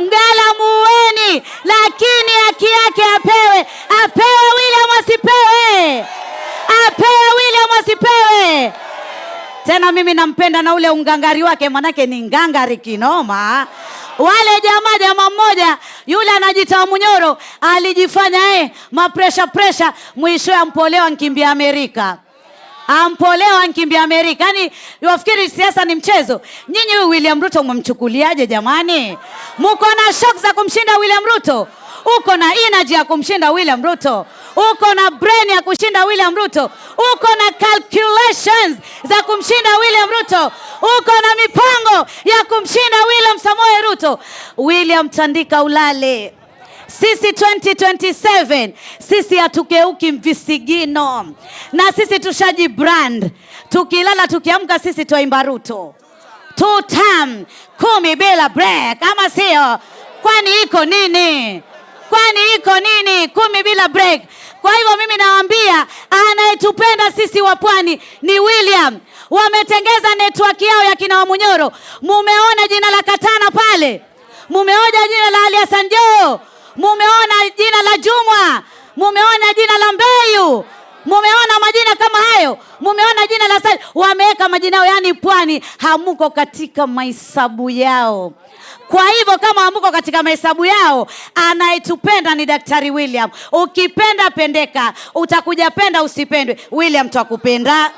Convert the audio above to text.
Ngala muweni, lakini haki yake apewe. Apewe William, asipewe? Apewe William, asipewe? Tena mimi nampenda na ule ungangari wake, manake ni ngangari kinoma. Wale jamaa mmoja yule anajita Munyoro alijifanya pressure mwisho ampolewa nkimbia Amerika. Ampolewa nkimbia Amerika. Yaani wafikiri siasa ni mchezo. Nyinyi huyu William Ruto mmemchukuliaje jamani? Mko na shock za kumshinda William Ruto? Uko na energy ya kumshinda William Ruto? Uko na brain ya kushinda William Ruto? Uko na calculations za kumshinda William Ruto? Uko na mipango ya kumshinda William Samoei Ruto? William, tandika ulale. Sisi 2027, sisi hatukeuki mvisigino. Na sisi tushaji brand. Tukilala tukiamka sisi tuimba Ruto. 2 term, 10 bila break, ama sio? Kwani iko nini? Kwani iko nini? 10 bila break. Kwa hivyo mimi nawaambia, anayetupenda sisi wa Pwani ni William. Wametengeza network yao ya kina Wamunyoro. Mumeona jina la Katana pale? Mumeona jina la Ali Hassan Joho? Mumeona jina la Jumwa? Mumeona jina la Mbeyu? Mumeona majina kama hayo? Mumeona jina la Sali? Wameweka majina yao, yani Pwani hamuko katika mahesabu yao. Kwa hivyo kama hamuko katika mahesabu yao, anayetupenda ni Daktari William. Ukipenda pendeka, utakuja penda usipendwe, William twakupenda.